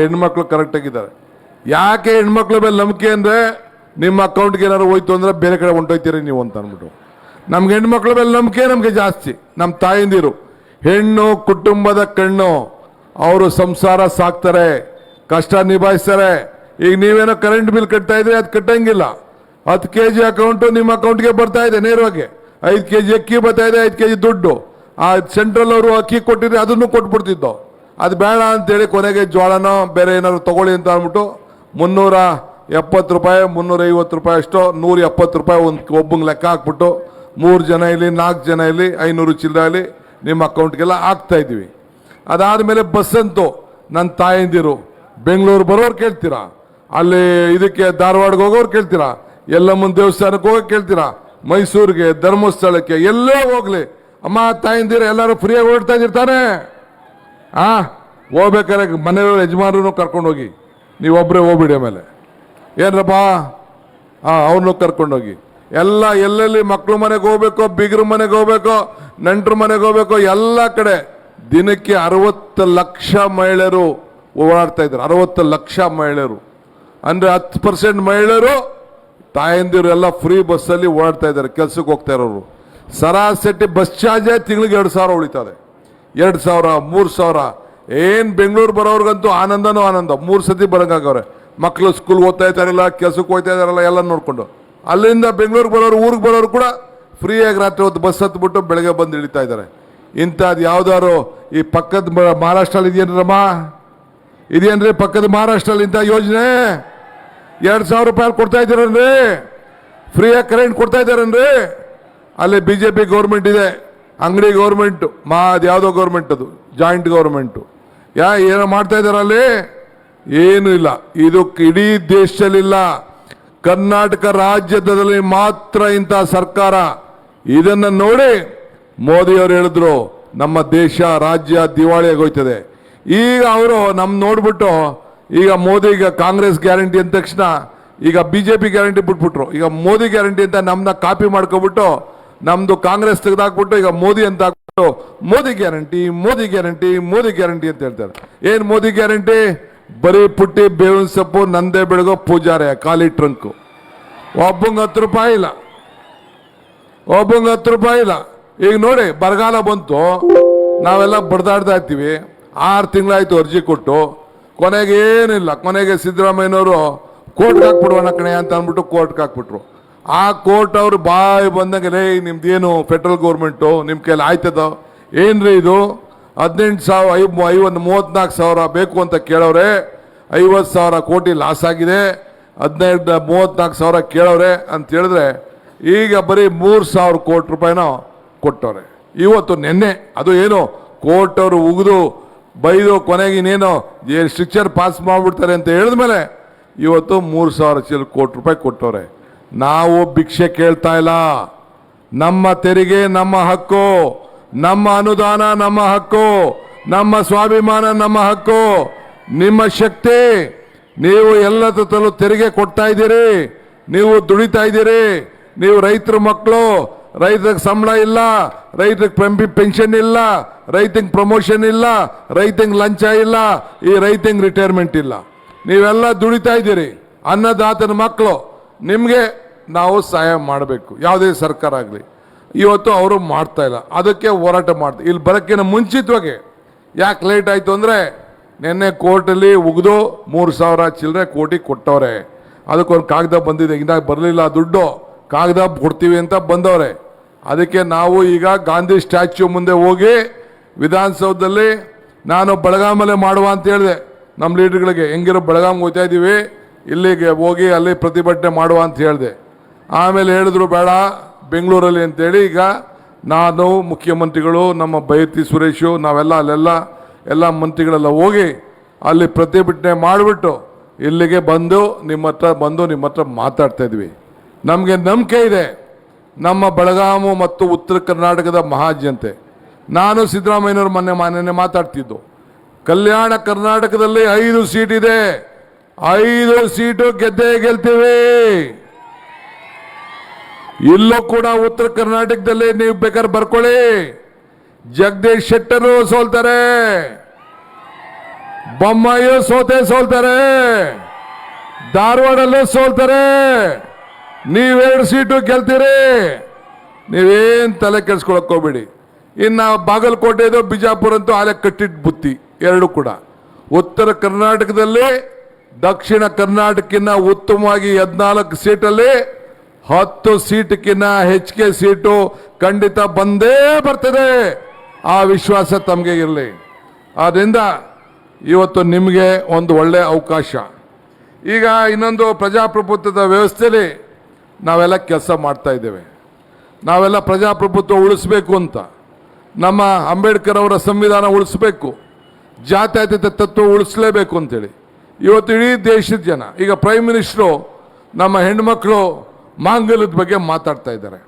ಹೆಣ್ಮಕ್ಳು ಕರೆಕ್ಟ್ ಆಗಿದ್ದಾರೆ. ಯಾಕೆ ಹೆಣ್ಮಕ್ಳ ಮೇಲೆ ನಂಬಿಕೆ ಅಂದ್ರೆ, ನಿಮ್ಮ ಅಕೌಂಟ್ಗೆ ಏನಾದ್ರು ಹೋಯ್ತು ಅಂದ್ರೆ ಬೇರೆ ಕಡೆ ಹೊಂಟೋಯ್ತೀರಿ ನೀವು ಅಂತ ಅಂದ್ಬಿಟ್ಟು. ನಮ್ಗೆ ಹೆಣ್ಮಕ್ಳ ಮೇಲೆ ನಂಬಿಕೆ ನಮ್ಗೆ ಜಾಸ್ತಿ. ನಮ್ಮ ತಾಯಂದಿರು ಹೆಣ್ಣು ಕುಟುಂಬದ ಕಣ್ಣು, ಅವರು ಸಂಸಾರ ಸಾಕ್ತಾರೆ, ಕಷ್ಟ ನಿಭಾಯಿಸ್ತಾರೆ. ಈಗ ನೀವೇನೋ ಕರೆಂಟ್ ಬಿಲ್ ಕಟ್ತಾ ಇದ್ರೆ ಅದು ಕಟ್ಟಂಗಿಲ್ಲ. 10 kg ಅಕೌಂಟು ನಿಮ್ಮ ಅಕೌಂಟ್ಗೆ ಬರ್ತಾ ಇದೆ ನೇರವಾಗಿ. 5 kg ಅಕ್ಕಿ ಬರ್ತಾ ಇದೆ, 5 kg ದುಡ್ಡು. ಆ ಸೆಂಟ್ರಲ್ ಅವರು ಅಕ್ಕಿ ಕೊಟ್ಟಿದ್ರೆ ಅದನ್ನು ಕೊಟ್ಬಿಡ್ತಿದ್ದೋ. ಅದು ಬೇಡ ಅಂತೇಳಿ ಕೊನೆಗೆ ಜೋಳನೋ ಬೇರೆ ಏನಾದ್ರು ತಗೊಳ್ಳಿ ಅಂತ ಅಂದ್ಬಿಟ್ಟು 370 ರೂಪಾಯಿ, 350 ರೂಪಾಯಿ ಅಷ್ಟೋ, 170 ರೂಪಾಯಿ ಒಬ್ಬಂಗೆ ಲೆಕ್ಕ ಹಾಕ್ಬಿಟ್ಟು 3 ಜನ ಇಲ್ಲಿ 4 ಜನ ಇಲ್ಲಿ 500 ಚಿಲ್ಲರೆ ಇಲ್ಲಿ ನಿಮ್ಮ ಅಕೌಂಟ್ಗೆಲ್ಲ ಹಾಕ್ತಾ ಇದ್ದೀವಿ. ಅದಾದಮೇಲೆ ಬಸ್ ಅಂತೂ ನನ್ನ ತಾಯಂದಿರು ಬೆಂಗಳೂರು ಬರೋರು ಕೇಳ್ತೀರಾ, ಅಲ್ಲಿ ಇದಕ್ಕೆ ಧಾರವಾಡಗೆ ಹೋಗೋರು ಕೇಳ್ತೀರಾ, ಎಲ್ಲಮ್ಮನ ದೇವಸ್ಥಾನಕ್ಕೆ ಹೋಗೋಕೆ ಕೇಳ್ತೀರಾ, ಮೈಸೂರಿಗೆ ಧರ್ಮಸ್ಥಳಕ್ಕೆ ಎಲ್ಲೇ ಹೋಗ್ಲಿ ಅಮ್ಮ ತಾಯಂದಿರು ಎಲ್ಲರೂ ಫ್ರೀಯಾಗಿ ಓಡ್ತಾ ಇರ್ತಾನೆ. ಹೋಗ್ಬೇಕಾದ್ರೆ ಮನೆಯವರು ಯಜಮಾನರು ಕರ್ಕೊಂಡು ಹೋಗಿ, ನೀವೊಬ್ಬರೇ ಹೋಗ್ಬಿಡಿ. ಆಮೇಲೆ ಏನ್ರಪ್ಪ ಅವ್ರನ್ನೂ ಕರ್ಕೊಂಡೋಗಿ ಎಲ್ಲ ಎಲ್ಲೆಲ್ಲಿ ಮಕ್ಳು ಮನೆಗೆ ಹೋಗ್ಬೇಕು, ಬೀಗ್ರ ಮನೆಗೆ ಹೋಗ್ಬೇಕು, ನೆಂಟ್ರ ಮನೆಗೆ ಹೋಗ್ಬೇಕು, ಎಲ್ಲ ಕಡೆ ದಿನಕ್ಕೆ 60 ಲಕ್ಷ ಮಹಿಳೆಯರು ಓಡಾಡ್ತಾ ಇದ್ದಾರೆ. 60 ಲಕ್ಷ ಮಹಿಳೆಯರು ಅಂದ್ರೆ 10% ಮಹಿಳೆಯರು ತಾಯಂದಿರು ಎಲ್ಲ ಫ್ರೀ ಬಸ್ಸಲ್ಲಿ ಓಡಾಡ್ತಾ ಇದ್ದಾರೆ. ಕೆಲ್ಸಕ್ಕೆ ಹೋಗ್ತಾ ಇರೋರು ಸರಾಸರಿ ಬಸ್ ಚಾರ್ಜ್ ತಿಂಗಳಿಗೆ 2000 ಉಳಿತದೆ. 2,000 3,000 ಏನು ಬೆಂಗಳೂರು ಬರೋರ್ಗಂತೂ ಆನಂದನೂ ಆನಂದ. 3 ಸತಿ ಬರೋಂಗಾಗವ್ರೆ. ಮಕ್ಕಳು ಸ್ಕೂಲ್ಗೆ ಓದ್ತಾ ಇದ್ದಾರಲ್ಲ, ಕೆಲಸಕ್ಕೆ ಹೋಗ್ತಾ ಇದ್ದಾರಲ್ಲ, ಎಲ್ಲ ನೋಡಿಕೊಂಡು ಅಲ್ಲಿಂದ ಬೆಂಗಳೂರಿಗೆ ಬರೋರು, ಊರಿಗೆ ಬರೋರು ಕೂಡ ಫ್ರೀಯಾಗಿ ರಾತ್ರಿ ಹೊತ್ತು ಬಸ್ ಹತ್ಬಿಟ್ಟು ಬೆಳಗ್ಗೆ ಬಂದು ಇಳಿತಾ ಇದ್ದಾರೆ. ಇಂಥದ್ದು ಯಾವ್ದಾದ್ರು ಈ ಪಕ್ಕದ ಮಹಾರಾಷ್ಟ್ರಲ್ಲಿ ಇದೆಯೇನ್ರಮ್ಮ? ಇದೆಯೇನ್ರಿ ಪಕ್ಕದ ಮಹಾರಾಷ್ಟ್ರಲ್ಲಿ ಇಂಥ ಯೋಜನೆ? 2,000 ರೂಪಾಯಿ ಕೊಡ್ತಾ ಇದ್ದೀರನ್ರಿ, ಫ್ರೀಯಾಗಿ ಕರೆಂಟ್ ಕೊಡ್ತಾ ಇದ್ದಾರನ್ರಿ. ಅಲ್ಲಿ BJP ಗೌರ್ಮೆಂಟ್ ಇದೆ, ಅಂಗಡಿ ಗೌರ್ಮೆಂಟು, ಅದು ಯಾವುದೋ ಗೌರ್ಮೆಂಟ್, ಅದು ಜಾಯಿಂಟ್ ಗೌರ್ಮೆಂಟು. ಏನೋ ಮಾಡ್ತಾ ಇದ್ದಾರೆ ಅಲ್ಲಿ? ಏನೂ ಇಲ್ಲ. ಇದು ಇಡೀ ದೇಶದಲ್ಲಿಲ್ಲ, ಕರ್ನಾಟಕ ರಾಜ್ಯದಲ್ಲಿ ಮಾತ್ರ ಇಂಥ ಸರ್ಕಾರ. ಇದನ್ನು ನೋಡಿ ಮೋದಿಯವರು ಹೇಳಿದ್ರು ನಮ್ಮ ದೇಶ ರಾಜ್ಯ ದಿವಾಳಿ ಆಗೋಯ್ತದೆ. ಈಗ ಅವರು ನೋಡ್ಬಿಟ್ಟು ಈಗ ಮೋದಿ ಈಗ ಕಾಂಗ್ರೆಸ್ ಗ್ಯಾರಂಟಿ ಅಂದ ತಕ್ಷಣ ಈಗ BJP ಗ್ಯಾರಂಟಿ ಬಿಟ್ಬಿಟ್ರು. ಈಗ ಮೋದಿ ಗ್ಯಾರಂಟಿ ಅಂತ ನಮ್ಮನ್ನ ಕಾಪಿ ಮಾಡ್ಕೊಬಿಟ್ಟು ನಮ್ದು ಕಾಂಗ್ರೆಸ್ ತೆಗೆದಾಕ್ಬಿಟ್ಟು ಈಗ ಮೋದಿ ಅಂತ ಹಾಕ್ಬಿಟ್ಟು Modi guarantee Modi guarantee Modi guarantee ಅಂತ ಹೇಳ್ತಾರೆ. ಏನ್ ಮೋದಿ ಗ್ಯಾರಂಟಿ? ಬರೀ ಪುಟ್ಟಿ, ಬೇವಿನ ಸೊಪ್ಪು, ನಂದೆ ಬೆಳಗೋ ಪೂಜಾರೆ, ಖಾಲಿ ಟ್ರಂಕು. ಒಬ್ಬಂಗೆ 10 ರೂಪಾಯಿ ಇಲ್ಲ, ಒಬ್ಬಂಗೆ 10 ರೂಪಾಯಿ ಇಲ್ಲ. ಈಗ ನೋಡಿ ಬರಗಾಲ ಬಂತು, ನಾವೆಲ್ಲ ಬಡ್ದಾಡ್ತಾ ಇರ್ತೀವಿ. 6 ತಿಂಗಳಾಯ್ತು ಅರ್ಜಿ ಕೊಟ್ಟು, ಕೊನೆಗೆ ಏನಿಲ್ಲ. ಕೊನೆಗೆ ಸಿದ್ದರಾಮಯ್ಯನವರು ಕೋರ್ಟ್ಗೆ ಹಾಕ್ಬಿಡುವಣ ಕಣೆ ಅಂತ ಅಂದ್ಬಿಟ್ಟು ಕೋರ್ಟ್ಗೆ ಹಾಕ್ಬಿಟ್ರು. ಆ ಕೋರ್ಟ್ ಅವ್ರು ಬಾಯಿ ಬಂದಂಗೆ, ಲೇ ನಿಮ್ದೇನು ಫೆಡ್ರಲ್ ಗೌರ್ಮೆಂಟು, ನಿಮ್ಮ ಕೈಲಿ ಆಯ್ತದ ಏನ್ರಿ ಇದು? 34,000 ಬೇಕು ಅಂತ ಕೇಳವ್ರೆ, 50,000 ಕೋಟಿ ಲಾಸ್ ಆಗಿದೆ, 34,000 ಕೇಳವ್ರೆ ಅಂತ ಹೇಳಿದ್ರೆ ಈಗ ಬರೀ 3,000 ಕೋಟಿ ರೂಪಾಯಿನ ಕೊಟ್ಟವ್ರೆ. ಇವತ್ತು ನಿನ್ನೆ ಅದು ಏನು ಕೋರ್ಟ್ ಅವರು ಉಗಿದು ಬೈದು ಕೊನೆಗೆ ಇನ್ನೇನು ಸ್ಟ್ರಿಕ್ಚರ್ ಪಾಸ್ ಮಾಡಿಬಿಡ್ತಾರೆ ಅಂತ ಹೇಳಿದ್ಮೇಲೆ ಇವತ್ತು 3,000 ಕೋಟಿ ರೂಪಾಯಿ ಕೊಟ್ಟವ್ರೆ. ನಾವು ಭಿಕ್ಷೆ ಕೇಳ್ತಾ ಇಲ್ಲ. ನಮ್ಮ ತೆರಿಗೆ ನಮ್ಮ ಹಕ್ಕು, ನಮ್ಮ ಅನುದಾನ ನಮ್ಮ ಹಕ್ಕು, ನಮ್ಮ ಸ್ವಾಭಿಮಾನ ನಮ್ಮ ಹಕ್ಕು. ನಿಮ್ಮ ಶಕ್ತಿ, ನೀವು ಎಲ್ಲದರಲ್ಲೂ ತೆರಿಗೆ ಕೊಡ್ತಾ ಇದ್ದೀರಿ, ನೀವು ದುಡಿತಾ ಇದ್ದೀರಿ. ನೀವು ರೈತರ ಮಕ್ಕಳು, ರೈತರಿಗೆ ಸಂಬಳ ಇಲ್ಲ, ರೈತರಿಗೆ ಪೆನ್ಷನ್ ಇಲ್ಲ, ರೈತಂಗೆ ಪ್ರಮೋಷನ್ ಇಲ್ಲ, ರೈತಂಗೆ ಲಂಚ ಇಲ್ಲ, ಈ ರೈತಂಗೆ ರಿಟೈರ್ಮೆಂಟ್ ಇಲ್ಲ. ನೀವೆಲ್ಲ ದುಡಿತಾ ಇದ್ದೀರಿ, ಅನ್ನದಾತನ ಮಕ್ಕಳು. ನಿಮಗೆ ನಾವು ಸಹಾಯ ಮಾಡಬೇಕು, ಯಾವುದೇ ಸರ್ಕಾರ ಆಗಲಿ. ಇವತ್ತು ಅವರು ಮಾಡ್ತಾ ಇಲ್ಲ, ಅದಕ್ಕೆ ಹೋರಾಟ ಮಾಡ್ತಾರೆ. ಇಲ್ಲಿ ಬರೋಕ್ಕಿಂತ ಮುಂಚಿತವಾಗಿ ಯಾಕೆ ಲೇಟ್ ಆಯಿತು ಅಂದರೆ ನಿನ್ನೆ ಕೋರ್ಟಲ್ಲಿ ಉಗಿದು 3,000 ಚಿಲ್ಲರೆ ಕೋಟಿ ಕೊಟ್ಟವ್ರೆ. ಅದಕ್ಕೊಂದು ಕಾಗದ ಬಂದಿದೆ, ಇನ್ನಾಗ ಬರಲಿಲ್ಲ ದುಡ್ಡು, ಕಾಗದ ಕೊಡ್ತೀವಿ ಅಂತ ಬಂದವ್ರೆ. ಅದಕ್ಕೆ ನಾವು ಈಗ ಗಾಂಧಿ ಸ್ಟ್ಯಾಚ್ಯೂ ಮುಂದೆ ಹೋಗಿ ವಿಧಾನಸೌಧದಲ್ಲಿ ನಾನು ಬೆಳಗಾಮಲ್ಲೇ ಮಾಡುವ ಅಂತ ಹೇಳಿದೆ ನಮ್ಮ ಲೀಡರ್ಗಳಿಗೆ. ಹೆಂಗಿರೋ ಬೆಳಗಾಂಗೆ ಹೋಗ್ತಾ ಇದ್ದೀವಿ, ಇಲ್ಲಿಗೆ ಹೋಗಿ ಅಲ್ಲಿ ಪ್ರತಿಭಟನೆ ಮಾಡುವ ಅಂತ ಹೇಳಿದೆ. ಆಮೇಲೆ ಹೇಳಿದ್ರು ಬೇಡ ಬೆಂಗಳೂರಲ್ಲಿ ಅಂತೇಳಿ. ಈಗ ನಾನು, ಮುಖ್ಯಮಂತ್ರಿಗಳು, ನಮ್ಮ ಬೈರತಿ ಸುರೇಶು, ನಾವೆಲ್ಲ ಅಲ್ಲೆಲ್ಲ ಎಲ್ಲ ಮಂತ್ರಿಗಳೆಲ್ಲ ಹೋಗಿ ಅಲ್ಲಿ ಪ್ರತಿಭಟನೆ ಮಾಡಿಬಿಟ್ಟು ಇಲ್ಲಿಗೆ ಬಂದು ನಿಮ್ಮ ಹತ್ರ ಮಾತಾಡ್ತಾ ಇದ್ವಿ. ನಮಗೆ ನಂಬಿಕೆ ಇದೆ ನಮ್ಮ ಬೆಳಗಾವಿ ಮತ್ತು ಉತ್ತರ ಕರ್ನಾಟಕದ ಮಹಾಜನತೆ. ನಾನು ಸಿದ್ದರಾಮಯ್ಯನವರು ಮೊನ್ನೆ ಮಾತಾಡ್ತಿದ್ದು, ಕಲ್ಯಾಣ ಕರ್ನಾಟಕದಲ್ಲಿ 5 ಸೀಟ್ ಇದೆ, 5 ಸೀಟು ಗೆಲ್ತೀವಿ. ಇಲ್ಲೂ ಕೂಡ ಉತ್ತರ ಕರ್ನಾಟಕದಲ್ಲಿ ನೀವು ಬೇಕಾದ್ರೆ ಬರ್ಕೊಳ್ಳಿ, ಜಗದೀಶ್ ಶೆಟ್ಟರು ಸೋಲ್ತಾರೆ, ಬೊಮ್ಮಾಯಿಯು ಸೋಲ್ತಾರೆ, ಧಾರವಾಡಲ್ಲೂ ಸೋಲ್ತಾರೆ. ನೀವ್2 ಸೀಟು ಗೆಲ್ತೀರಿ, ನೀವೇನ್ ತಲೆ ಕೆಡ್ಸ್ಕೊಳಕ್ ಹೋಗ್ಬೇಡಿ. ಇನ್ನು ಬಾಗಲಕೋಟೆದು ಬಿಜಾಪುರ ಅಂತೂ ಆಲೆ ಕಟ್ಟಿಟ್ಟು ಬುತ್ತಿ, 2 ಕೂಡ. ಉತ್ತರ ಕರ್ನಾಟಕದಲ್ಲಿ ದಕ್ಷಿಣ ಕರ್ನಾಟಕಕ್ಕಿಂತ ಉತ್ತಮವಾಗಿ 14 ಸೀಟಲ್ಲಿ 10 ಸೀಟ್ಕಿನ್ನ ಹೆಚ್ಚಿಗೆ ಸೀಟು ಖಂಡಿತ ಬಂದೇ ಬರ್ತದೆ. ಆ ವಿಶ್ವಾಸ ತಮಗೆ ಇರಲಿ. ಆದ್ರಿಂದ ಇವತ್ತು ನಿಮಗೆ ಒಂದು ಒಳ್ಳೆಯ ಅವಕಾಶ. ಈಗ ಇನ್ನೊಂದು ಪ್ರಜಾಪ್ರಭುತ್ವದ ವ್ಯವಸ್ಥೆಯಲ್ಲಿ ನಾವೆಲ್ಲ ಕೆಲಸ ಮಾಡ್ತಾ ಇದ್ದೇವೆ. ನಾವೆಲ್ಲ ಪ್ರಜಾಪ್ರಭುತ್ವ ಉಳಿಸ್ಬೇಕು ಅಂತ, ನಮ್ಮ ಅಂಬೇಡ್ಕರ್ ಅವರ ಸಂವಿಧಾನ ಉಳಿಸ್ಬೇಕು, ಜಾತ್ಯತೀತ ತತ್ವ ಉಳಿಸಲೇಬೇಕು ಅಂತೇಳಿ ಇವತ್ತು ಇಡೀ ದೇಶದ ಜನ, ಈಗ ಪ್ರೈಮ್ ಮಿನಿಸ್ಟ್ರು ನಮ್ಮ ಹೆಣ್ಮಕ್ಳು ಮಾಂಗಲ್ಯದ ಬಗ್ಗೆ ಮಾತಾಡ್ತಾ ಇದ್ದಾರೆ.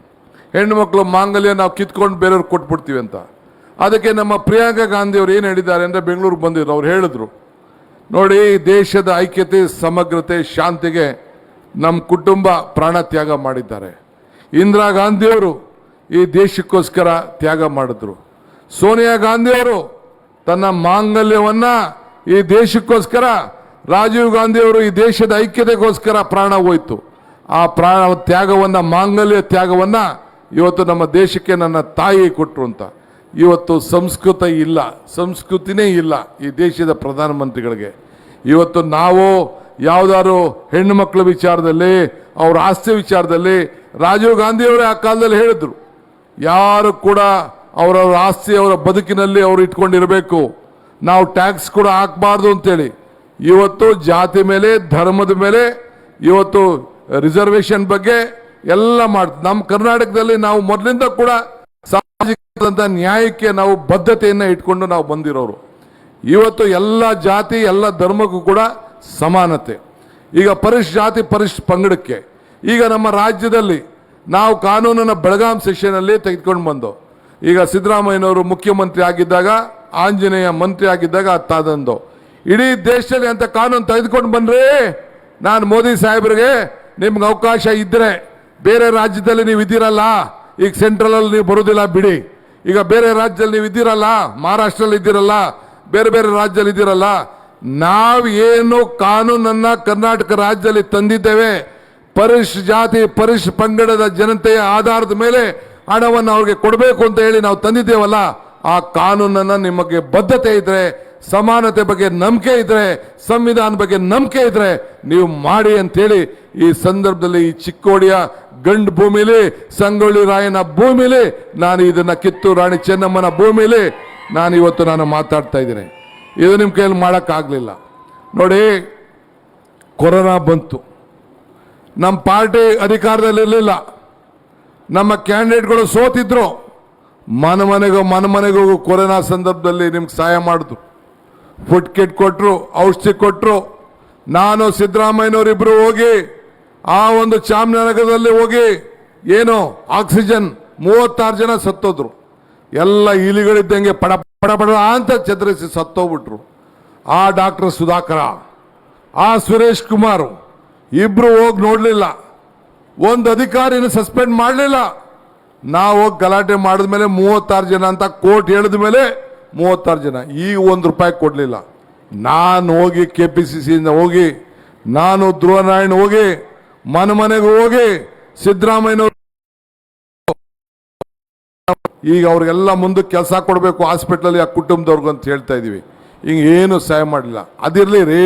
ಹೆಣ್ಮಕ್ಳು ಮಾಂಗಲ್ಯ ನಾವು ಕಿತ್ಕೊಂಡು ಬೇರೆಯವ್ರಿಗೆ ಕೊಟ್ಬಿಡ್ತೀವಿ ಅಂತ. ಅದಕ್ಕೆ ನಮ್ಮ ಪ್ರಿಯಾಂಕಾ ಗಾಂಧಿ ಅವರು ಏನು ಹೇಳಿದ್ದಾರೆ ಅಂದರೆ, ಬೆಂಗಳೂರಿಗೆ ಬಂದಿದ್ರು, ಅವ್ರು ಹೇಳಿದ್ರು ನೋಡಿ, ದೇಶದ ಐಕ್ಯತೆ, ಸಮಗ್ರತೆ, ಶಾಂತಿಗೆ ನಮ್ಮ ಕುಟುಂಬ ಪ್ರಾಣ ತ್ಯಾಗ ಮಾಡಿದ್ದಾರೆ. ಇಂದಿರಾ ಗಾಂಧಿಯವರು ಈ ದೇಶಕ್ಕೋಸ್ಕರ ತ್ಯಾಗ ಮಾಡಿದ್ರು. ಸೋನಿಯಾ ಗಾಂಧಿಯವರು ತನ್ನ ಮಾಂಗಲ್ಯವನ್ನು ಈ ದೇಶಕ್ಕೋಸ್ಕರ, ರಾಜೀವ್ ಗಾಂಧಿಯವರು ಈ ದೇಶದ ಐಕ್ಯತೆಗೋಸ್ಕರ ಪ್ರಾಣ ಹೋಯಿತು. ಆ ಪ್ರಾಣ ತ್ಯಾಗವನ್ನು, ಮಾಂಗಲ್ಯ ತ್ಯಾಗವನ್ನು ಇವತ್ತು ನಮ್ಮ ದೇಶಕ್ಕೆ ನನ್ನ ತಾಯಿ ಕೊಟ್ಟರು ಅಂತ. ಇವತ್ತು ಸಂಸ್ಕೃತ ಇಲ್ಲ, ಸಂಸ್ಕೃತಿನೇ ಇಲ್ಲ ಈ ದೇಶದ ಪ್ರಧಾನಮಂತ್ರಿಗಳಿಗೆ. ಇವತ್ತು ನಾವು ಯಾವುದಾದ್ರು ಹೆಣ್ಣು ಮಕ್ಕಳ ವಿಚಾರದಲ್ಲಿ, ಅವ್ರ ಆಸ್ತಿ ವಿಚಾರದಲ್ಲಿ, ರಾಜೀವ್ ಗಾಂಧಿಯವರೇ ಆ ಕಾಲದಲ್ಲಿ ಹೇಳಿದ್ರು, ಯಾರು ಕೂಡ ಅವರವರ ಆಸ್ತಿ ಅವರ ಬದುಕಿನಲ್ಲಿ ಅವರು ಇಟ್ಕೊಂಡಿರಬೇಕು, ನಾವು ಟ್ಯಾಕ್ಸ್ ಕೂಡ ಹಾಕಬಾರ್ದು ಅಂತೇಳಿ. ಇವತ್ತು ಜಾತಿ ಮೇಲೆ, ಧರ್ಮದ ಮೇಲೆ ಇವತ್ತು ರಿಸರ್ವೇಶನ್ ಬಗ್ಗೆ ಎಲ್ಲ ಮಾಡ್ತೀವಿ. ನಮ್ಮ ಕರ್ನಾಟಕದಲ್ಲಿ ನಾವು ಮೊದಲಿಂದ ಕೂಡ ಸಾಮಾಜಿಕ ನ್ಯಾಯಕ್ಕೆ ನಾವು ಬದ್ಧತೆಯನ್ನು ಇಟ್ಕೊಂಡು ನಾವು ಬಂದಿರೋರು. ಇವತ್ತು ಎಲ್ಲ ಜಾತಿ ಎಲ್ಲ ಧರ್ಮಕ್ಕೂ ಕೂಡ ಸಮಾನತೆ. ಈಗ ಪರಿಶ್ ಜಾತಿ ಪರಿಶ್ ಪಂಗಡಕ್ಕೆ ಈಗ ನಮ್ಮ ರಾಜ್ಯದಲ್ಲಿ ನಾವು ಕಾನೂನನ್ನು ಬೆಳಗಾಂ ಸೆಷನಲ್ಲಿ ತೆಗೆದುಕೊಂಡು ಬಂದು, ಈಗ ಸಿದ್ದರಾಮಯ್ಯನವರು ಮುಖ್ಯಮಂತ್ರಿ ಆಗಿದ್ದಾಗ, ಆಂಜನೇಯ ಮಂತ್ರಿ ಆಗಿದ್ದಾಗ ತಾದಂದು ಇಡೀ ದೇಶದಲ್ಲಿ ಅಂತ ಕಾನೂನು ತೆಗೆದುಕೊಂಡು ಬಂದ್ರಿ. ನಾನು ಮೋದಿ ಸಾಹೇಬ್ರಿಗೆ ನಿಮ್ಗೆ ಅವಕಾಶ ಇದ್ದರೆ, ಬೇರೆ ರಾಜ್ಯದಲ್ಲಿ ನೀವು ಇದ್ದೀರಲ್ಲ, ಈಗ ಸೆಂಟ್ರಲಲ್ಲಿ ನೀವು ಬರೋದಿಲ್ಲ ಬಿಡಿ, ಈಗ ಬೇರೆ ರಾಜ್ಯದಲ್ಲಿ ನೀವು ಇದ್ದೀರಲ್ಲ, ಮಹಾರಾಷ್ಟ್ರಲ್ಲಿ ಇದ್ದೀರಲ್ಲ, ಬೇರೆ ಬೇರೆ ರಾಜ್ಯದಲ್ಲಿ ಇದ್ದೀರಲ್ಲ, ನಾವು ಏನು ಕಾನೂನನ್ನ ಕರ್ನಾಟಕ ರಾಜ್ಯದಲ್ಲಿ ತಂದಿದ್ದೇವೆ, ಪರಿಶ್ ಜಾತಿ ಪರಿಶ್ ಪಂಗಡದ ಜನತೆಯ ಆಧಾರದ ಮೇಲೆ ಹಣವನ್ನು ಅವ್ರಿಗೆ ಕೊಡಬೇಕು ಅಂತ ಹೇಳಿ ನಾವು ತಂದಿದ್ದೇವಲ್ಲ, ಆ ಕಾನೂನನ್ನ ನಿಮಗೆ ಬದ್ಧತೆ ಇದ್ರೆ, ಸಮಾನತೆ ಬಗ್ಗೆ ನಂಬಿಕೆ ಇದ್ರೆ, ಸಂವಿಧಾನ ಬಗ್ಗೆ ನಂಬಿಕೆ ಇದ್ರೆ ನೀವು ಮಾಡಿ ಅಂತೇಳಿ ಈ ಸಂದರ್ಭದಲ್ಲಿ ಈ ಚಿಕ್ಕೋಡಿಯ ಗಂಡು ಭೂಮಿಲಿ, ಸಂಗೊಳ್ಳಿ ರಾಯನ ಭೂಮಿಲಿ, ನಾನು ಇದನ್ನ ಕಿತ್ತೂರು ರಾಣಿ ಚೆನ್ನಮ್ಮನ ಭೂಮಿಲಿ ನಾನು ಇವತ್ತು ಮಾತಾಡ್ತಾ ಇದ್ದೀನಿ. ಇದು ನಿಮ್ಮ ಕೈಯಲ್ಲಿ ಮಾಡೋಕ್ಕಾಗಲಿಲ್ಲ. ನೋಡಿ, ಕೊರೋನಾ ಬಂತು, ನಮ್ಮ ಪಾರ್ಟಿ ಅಧಿಕಾರದಲ್ಲಿರಲಿಲ್ಲ, ನಮ್ಮ ಕ್ಯಾಂಡಿಡೇಟ್ಗಳು ಸೋತಿದ್ರು, ಮನೆಮನೆಗೂ ಕೊರೋನಾ ಸಂದರ್ಭದಲ್ಲಿ ನಿಮ್ಗೆ ಸಹಾಯ ಮಾಡಿದ್ರು, ಫುಡ್ ಕಿಟ್ ಕೊಟ್ಟರು, ಔಷಧಿ ಕೊಟ್ಟರು. ನಾನು ಸಿದ್ದರಾಮಯ್ಯನವರಿಬ್ಬರು ಹೋಗಿ ಆ ಒಂದು ಚಾಮರಾಜನಗರದಲ್ಲಿ ಹೋಗಿ ಏನು ಆಕ್ಸಿಜನ್ 36 ಜನ ಸತ್ತೋದ್ರು, ಎಲ್ಲ ಇಲಿಗಳಿದ್ದಂಗೆ ಪಡ ಪಡ ಪಡ ಅಂತ ಚದರಿಸಿ ಸತ್ತೋಗ್ಬಿಟ್ರು. ಆ ಡಾಕ್ಟರ್ ಸುಧಾಕರ, ಆ ಸುರೇಶ್ ಕುಮಾರ್ ಇಬ್ರು ಹೋಗಿ ನೋಡಲಿಲ್ಲ, ಒಂದು ಅಧಿಕಾರಿನ ಸಸ್ಪೆಂಡ್ ಮಾಡಲಿಲ್ಲ. ನಾವು ಹೋಗಿ ಗಲಾಟೆ ಮಾಡಿದ್ಮೇಲೆ 36 ಜನ ಅಂತ ಕೋರ್ಟ್ ಹೇಳಿದ ಮೇಲೆ 36 ಜನ, ಈಗ ₹1 ಕೊಡಲಿಲ್ಲ. ನಾನು ಹೋಗಿ KPCCಯಿಂದ ಹೋಗಿ, ನಾನು ಧ್ರುವನಾರಾಯಣ್ ಹೋಗಿ, ಮನೆಗೆ ಹೋಗಿ ಸಿದ್ದರಾಮಯ್ಯನವರು ಈಗ ಅವ್ರಿಗೆಲ್ಲ ಮುಂದಕ್ಕೆ ಕೆಲಸ ಕೊಡಬೇಕು ಹಾಸ್ಪಿಟ್ಲಲ್ಲಿ ಆ ಕುಟುಂಬದವ್ರಿಗೂ ಅಂತ ಹೇಳ್ತಾ ಇದೀವಿ. ಈಗ ಏನು ಸಹಾಯ ಮಾಡಲಿಲ್ಲ. ಅದಿರಲಿ ರೀ,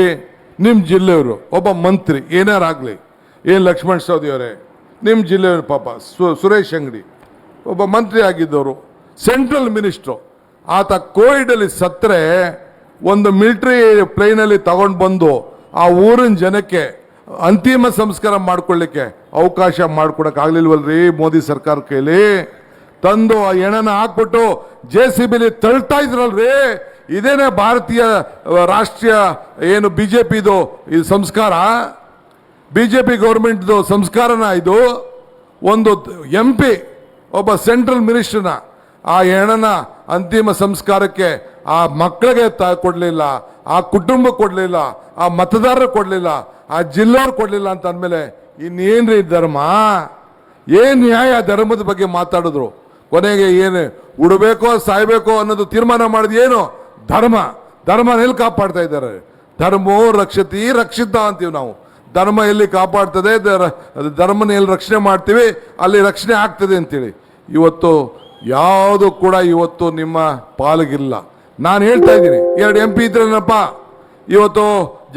ನಿಮ್ಮ ಜಿಲ್ಲೆಯವರು ಒಬ್ಬ ಮಂತ್ರಿ ಏನಾರಾಗಲಿ, ಏನು ಲಕ್ಷ್ಮಣ್ ಸವದಿ ಅವರೇ ನಿಮ್ಮ ಜಿಲ್ಲೆಯವರು ಪಾಪ ಸುರೇಶ್ ಅಂಗಡಿ ಒಬ್ಬ ಮಂತ್ರಿ ಆಗಿದ್ದವರು, ಸೆಂಟ್ರಲ್ ಮಿನಿಸ್ಟ್ರು, ಆತ ಕೋವಿಡಲ್ಲಿ ಸತ್ತರೆ ಒಂದು ಮಿಲಿಟರಿ ಪ್ಲೇನಲ್ಲಿ ತಗೊಂಡು ಬಂದು ಆ ಊರಿನ ಜನಕ್ಕೆ ಅಂತಿಮ ಸಂಸ್ಕಾರ ಮಾಡ್ಕೊಳ್ಳಿಕ್ಕೆ ಅವಕಾಶ ಮಾಡ್ಕೊಡಕ್ಕಾಗ್ಲಿಲ್ವಲ್ರಿ ಮೋದಿ ಸರ್ಕಾರ ಕೈಲಿ. ತಂದು ಆ ಹೆಣನ ಹಾಕ್ಬಿಟ್ಟು JCBಲಿ ತಳ್ತಾ ಇದ್ರಲ್ರಿ. ಇದೇನೇ ಭಾರತೀಯ ರಾಷ್ಟ್ರೀಯ ಏನು BJPದು ಇದು ಸಂಸ್ಕಾರ, BJP ಗೌರ್ಮೆಂಟ್ದು ಸಂಸ್ಕಾರನ ಇದು? ಒಂದು MP ಒಬ್ಬ ಸೆಂಟ್ರಲ್ ಮಿನಿಸ್ಟರ್ನ ಆ ಹೆಣನ ಅಂತಿಮ ಸಂಸ್ಕಾರಕ್ಕೆ ಆ ಮಕ್ಕಳಿಗೆ ಕೊಡಲಿಲ್ಲ, ಆ ಕುಟುಂಬ ಕೊಡಲಿಲ್ಲ, ಆ ಮತದಾರರು ಕೊಡಲಿಲ್ಲ, ಆ ಜಿಲ್ಲೆಯವ್ರು ಕೊಡಲಿಲ್ಲ ಅಂತ ಅಂದಮೇಲೆ ಇನ್ನೇನ್ರಿ ಧರ್ಮ? ಏನು ನ್ಯಾಯ? ಧರ್ಮದ ಬಗ್ಗೆ ಮಾತಾಡಿದ್ರು, ಕೊನೆಗೆ ಏನು ಉಡಬೇಕೋ ಸಾಯ್ಬೇಕೋ ಅನ್ನೋದು ತೀರ್ಮಾನ ಮಾಡಿದ ಏನು ಧರ್ಮ ಎಲ್ಲಿ ಕಾಪಾಡ್ತಾ ಇದ್ದಾರೆ? ಧರ್ಮೋ ರಕ್ಷತಿ ರಕ್ಷಿತ ಅಂತೀವಿ ನಾವು. ಧರ್ಮ ಎಲ್ಲಿ ಕಾಪಾಡ್ತದೆ, ಧರ್ಮನ ಎಲ್ಲಿ ರಕ್ಷಣೆ ಮಾಡ್ತೀವಿ ಅಲ್ಲಿ ರಕ್ಷಣೆ ಆಗ್ತದೆ ಅಂತೇಳಿ ಇವತ್ತು ಯಾವುದು ಕೂಡ ಇವತ್ತು ನಿಮ್ಮ ಪಾಲಿಗಿಲ್ಲ. ನಾನು ಹೇಳ್ತಾ ಇದ್ದೀನಿ, 2 MP ಇದ್ರೇನಪ್ಪ, ಇವತ್ತು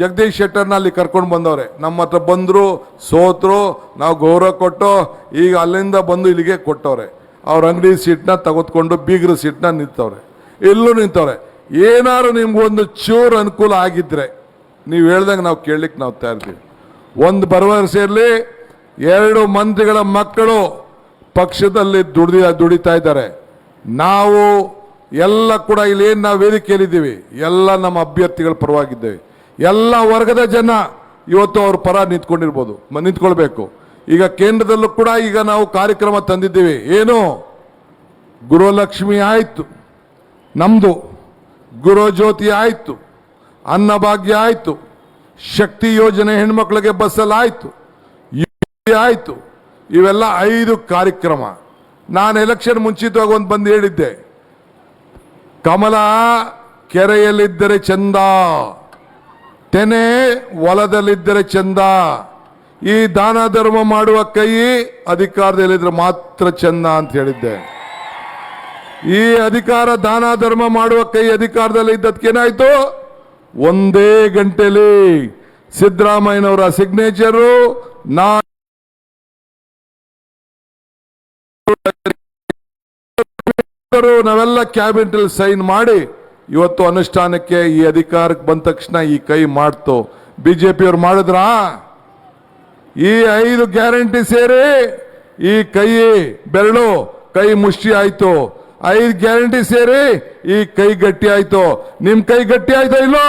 ಜಗದೀಶ್ ಶೆಟ್ಟರ್ನ ಅಲ್ಲಿ ಕರ್ಕೊಂಡು ಬಂದವ್ರೆ, ನಮ್ಮ ಹತ್ರ ಬಂದರು, ಸೋತರು, ನಾವು ಗೌರವ ಕೊಟ್ಟು ಈಗ ಅಲ್ಲಿಂದ ಬಂದು ಇಲ್ಲಿಗೆ ಕೊಟ್ಟವ್ರೆ. ಅವ್ರ ಅಂಗಡಿ ಸೀಟ್ನ ತೆಗೆದುಕೊಂಡು ಬೀಗರ ಸೀಟ್ನ ನಿಂತವ್ರೆ, ಇಲ್ಲೂ ನಿಂತವ್ರೆ. ಏನಾದ್ರು ನಿಮ್ಗೊಂದು ಚೂರು ಅನುಕೂಲ ಆಗಿದ್ರೆ ನೀವು ಹೇಳ್ದಂಗೆ ನಾವು ಕೇಳಲಿಕ್ಕೆ ನಾವು ತಯಾರಿದ್ದೀವಿ. ಒಂದು ಭರವಸೆ ಇರಲಿ, 2 ಮಂತ್ರಿಗಳ ಮಕ್ಕಳು ಪಕ್ಷದಲ್ಲಿ ದುಡಿತಾ ಇದ್ದಾರೆ. ನಾವು ಎಲ್ಲ ಕೂಡ ಇಲ್ಲಿ ಏನು ನಾವು ವೇದಿಕೆಯಲ್ಲಿದ್ದೀವಿ, ಎಲ್ಲ ನಮ್ಮ ಅಭ್ಯರ್ಥಿಗಳ ಪರವಾಗಿದ್ದೇವೆ. ಎಲ್ಲ ವರ್ಗದ ಜನ ಇವತ್ತು ಅವ್ರ ಪರ ನಿಂತ್ಕೊಳ್ಬೇಕು. ಈಗ ಕೇಂದ್ರದಲ್ಲೂ ಕೂಡ ಈಗ ನಾವು ಕಾರ್ಯಕ್ರಮ ತಂದಿದ್ದೀವಿ. ಏನು, ಗೃಹಲಕ್ಷ್ಮಿ ಆಯಿತು ನಮ್ಮದು, ಗೃಹಜ್ಯೋತಿ ಆಯಿತು, ಅನ್ನಭಾಗ್ಯ ಆಯಿತು, ಶಕ್ತಿ ಯೋಜನೆ ಹೆಣ್ಮಕ್ಳಿಗೆ ಬಸ್ಸಲ್ಲಿ ಆಯಿತು, ಆಯಿತು. ಇವೆಲ್ಲ 5 ಕಾರ್ಯಕ್ರಮ. ನಾನು ಎಲೆಕ್ಷನ್ ಮುಂಚಿತವಾಗಿ ಒಂದು ಬಂದು ಹೇಳಿದ್ದೆ, ಕಮಲ ಕೆರೆಯಲ್ಲಿದ್ದರೆ ಚಂದ, ತೆನೆ ಹೊಲದಲ್ಲಿದ್ದರೆ ಚಂದ, ಈ ದಾನ ಧರ್ಮ ಮಾಡುವ ಕೈ ಅಧಿಕಾರದಲ್ಲಿದ್ದರೆ ಮಾತ್ರ ಚಂದ ಅಂತ ಹೇಳಿದ್ದೆ. ಈ ಅಧಿಕಾರ ದಾನ ಧರ್ಮ ಮಾಡುವ ಕೈ ಅಧಿಕಾರದಲ್ಲಿ ಇದ್ದದಕ್ಕೇನಾಯ್ತು? ಒಂದೇ ಗಂಟೆಲಿ ಸಿದ್ದರಾಮಯ್ಯನವರ ಸಿಗ್ನೇಚರು ನಾವೆಲ್ಲ ಕ್ಯಾಬಿನೆಟ್ ಅಲ್ಲಿ ಸೈನ್ ಮಾಡಿ ಇವತ್ತು ಅನುಷ್ಠಾನಕ್ಕೆ ಈ ಅಧಿಕಾರಕ್ಕೆ ಬಂದ ತಕ್ಷಣ ಈ ಕೈ ಮಾಡ್ತು. ಬಿಜೆಪಿಯವ್ರು ಮಾಡಿದ್ರಾ? ಈ 5 ಗ್ಯಾರಂಟಿ ಸೇರಿ ಈ ಕೈ ಬೆರಳು ಕೈ ಮುಷ್ಟಿ ಆಯ್ತು. 5 ಗ್ಯಾರಂಟಿ ಸೇರಿ ಈ ಕೈ ಗಟ್ಟಿ ಆಯ್ತು. ನಿಮ್ ಕೈ ಗಟ್ಟಿ ಆಯ್ತೋ ಇಲ್ಲೋ?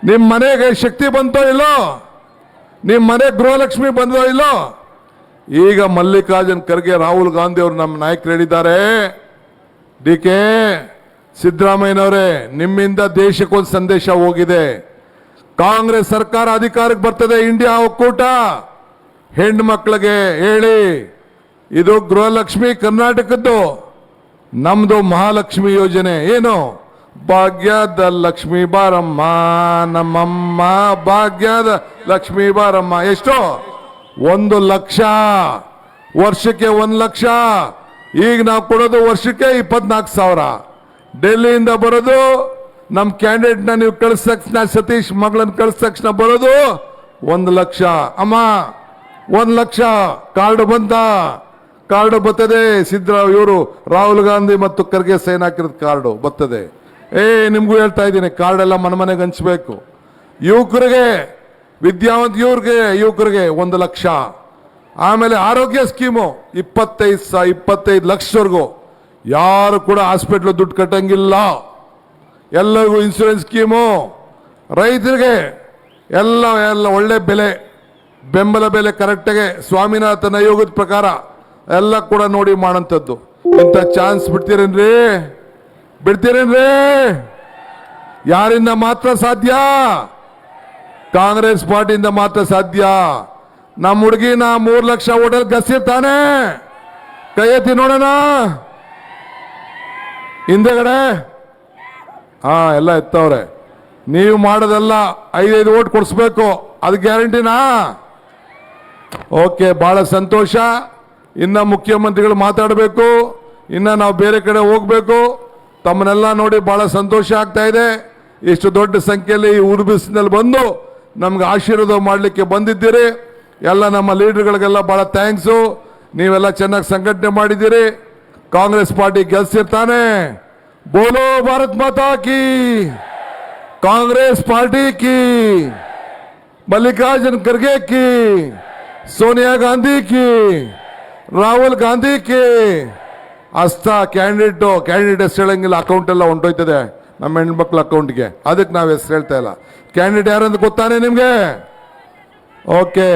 ನಿಮ್ ಮನೆಗೆ ಶಕ್ತಿ ಬಂತೋ ಇಲ್ಲೋ? ನಿಮ್ ಮನೆ ಗೃಹಲಕ್ಷ್ಮಿ ಬಂದೋ ಇಲ್ಲೋ? ಈಗ ಮಲ್ಲಿಕಾರ್ಜುನ್ ಖರ್ಗೆ, ರಾಹುಲ್ ಗಾಂಧಿ ಅವರು ನಮ್ಮ ನಾಯಕರು ಹೇಳಿದ್ದಾರೆ, ಡಿ.ಕೆ. ಸಿದ್ದರಾಮಯ್ಯನವರೇ, ನಿಮ್ಮಿಂದ ದೇಶಕ್ಕೊಂದು ಸಂದೇಶ ಹೋಗಿದೆ. ಕಾಂಗ್ರೆಸ್ ಸರ್ಕಾರ ಅಧಿಕಾರಕ್ಕೆ ಬರ್ತದೆ, ಇಂಡಿಯಾ ಒಕ್ಕೂಟ, ಹೆಣ್ಣು ಮಕ್ಕಳಿಗೆ ಹೇಳಿ ಇದು ಗೃಹಲಕ್ಷ್ಮಿ ಕರ್ನಾಟಕದ್ದು, ನಮ್ದು ಮಹಾಲಕ್ಷ್ಮಿ ಯೋಜನೆ. ಏನು? ಭಾಗ್ಯದ ಲಕ್ಷ್ಮಿ ಬಾರಮ್ಮ ನಮ್ಮಮ್ಮ, ಭಾಗ್ಯದ ಲಕ್ಷ್ಮಿ ಬಾರಮ್ಮ. ಎಷ್ಟು? 1 ಲಕ್ಷ, ವರ್ಷಕ್ಕೆ 1 ಲಕ್ಷ. ಈಗ ನಾವು ಕೊಡೋದು ವರ್ಷಕ್ಕೆ 24,000. ಡೆಲ್ಲಿಯಿಂದ ಬರೋದು ನಮ್ಮ ಕ್ಯಾಂಡಿಡೇಟ್ನ ನೀವು ಕಳಿಸ ತಕ್ಷಣ, ಸತೀಶ್ ಮಗಳನ್ನ ಕಳಿಸ ತಕ್ಷಣ ಬರೋದು 1 ಲಕ್ಷ. ಅಮ್ಮ 1 ಲಕ್ಷ ಕಾರ್ಡ್ ಬಂತ, ಕಾರ್ಡ್ ಬರ್ತದೆ. ಇವರು ರಾಹುಲ್ ಗಾಂಧಿ ಮತ್ತು ಖರ್ಗೆ ಸೈನ್ ಹಾಕಿರೋದು ಕಾರ್ಡು ಬರ್ತದೆ. ನಿಮ್ಗೂ ಹೇಳ್ತಾ ಇದ್ದೀನಿ, ಕಾರ್ಡ್ ಎಲ್ಲ ಮನೆಗೆ ಹಂಚ್ಬೇಕು. ಯುವಕರಿಗೆ, ವಿದ್ಯಾವಂತ ಯುವಕರಿಗೆ 1 ಲಕ್ಷ. ಆಮೇಲೆ ಆರೋಗ್ಯ ಸ್ಕೀಮು 25 ಲಕ್ಷವರೆಗೂ. ಯಾರು ಕೂಡ ಹಾಸ್ಪಿಟ್ಲ್ ದುಡ್ಡು ಕಟ್ಟಂಗಿಲ್ಲ, ಎಲ್ಲರಿಗೂ ಇನ್ಸೂರೆನ್ಸ್ ಸ್ಕೀಮು. ರೈತರಿಗೆ ಎಲ್ಲ ಒಳ್ಳೆ ಬೆಲೆ, ಬೆಂಬಲ ಬೆಲೆ ಕರೆಕ್ಟಾಗಿ ಸ್ವಾಮಿನಾಥನ್ ಆಯೋಗದ ಪ್ರಕಾರ ಎಲ್ಲ ಕೂಡ ನೋಡಿ ಮಾಡೋಂಥದ್ದು. ಇಂಥ ಚಾನ್ಸ್ ಬಿಡ್ತೀರೇನ್ರಿ? ಯಾರಿಂದ ಮಾತ್ರ ಸಾಧ್ಯ? ಕಾಂಗ್ರೆಸ್ ಪಾರ್ಟಿಯಿಂದ ಮಾತ್ರ ಸಾಧ್ಯ. ನಮ್ಮ ಹುಡುಗಿನ 3 ಲಕ್ಷ ಹೋಟೆಲ್ ಗಸಿರ್ತಾನೆ, ಕೈ ಎತ್ತಿ ನೋಡೋಣ. ಹಿಂದೆಗಡೆ ಎಲ್ಲ ಎತ್ತವ್ರೆ. ನೀವು ಮಾಡೋದಲ್ಲ, 5 ಓಟ್ ಕೊಡಿಸ್ಬೇಕು, ಅದು ಗ್ಯಾರಂಟಿನಾ? ಓಕೆ, ಬಹಳ ಸಂತೋಷ. ಇನ್ನ ಮುಖ್ಯಮಂತ್ರಿಗಳು ಮಾತಾಡಬೇಕು, ಇನ್ನ ನಾವು ಬೇರೆ ಕಡೆ ಹೋಗ್ಬೇಕು. ತಮ್ಮನ್ನೆಲ್ಲ ನೋಡಿ ಬಹಳ ಸಂತೋಷ ಆಗ್ತಾ ಇದೆ. ಇಷ್ಟು ದೊಡ್ಡ ಸಂಖ್ಯೆಯಲ್ಲಿ ಊರು ಬಿಸಿನಲ್ಲಿ ಬಂದು ನಮ್ಗೆ ಆಶೀರ್ವಾದ ಮಾಡಲಿಕ್ಕೆ ಬಂದಿದ್ದೀರಿ. ಎಲ್ಲ ನಮ್ಮ ಲೀಡರ್ಗಳಿಗೆಲ್ಲ ಬಹಳ ಥ್ಯಾಂಕ್ಸು. ನೀವೆಲ್ಲ ಚೆನ್ನಾಗಿ ಸಂಘಟನೆ ಮಾಡಿದ್ದೀರಿ. ಕಾಂಗ್ರೆಸ್ ಪಾರ್ಟಿ ಗೆಲ್ಸಿರ್ತಾನೆ. ಬೋಲೋ ಭಾರತ್ ಮಾತಾ ಕಿ, ಕಾಂಗ್ರೆಸ್ ಪಾರ್ಟಿ ಕಿ, ಮಲ್ಲಿಕಾರ್ಜುನ್ ಖರ್ಗೆ ಕಿ, ಸೋನಿಯಾ ಗಾಂಧಿ ಕಿ, ರಾಹುಲ್ ಗಾಂಧಿ ಕಿ. ಕ್ಯಾಂಡಿಡೇಟ್ ಹೆಸರು ಹೇಳಂಗಿಲ್ಲ, ಅಕೌಂಟ್ ಎಲ್ಲ ಹೊಂಟೋಯ್ತದೆ ನಮ್ಮ ಹೆಣ್ಮಕ್ಳ ಅಕೌಂಟ್ಗೆ. ಅದಕ್ಕೆ ನಾವು ಹೆಸರು ಹೇಳ್ತಾ ಇಲ್ಲ. ಕ್ಯಾಂಡಿಡೇಟ್ ಯಾರಂತ ಗೊತ್ತಾನೆ ನಿಮ್ಗೆ? ಓಕೆ.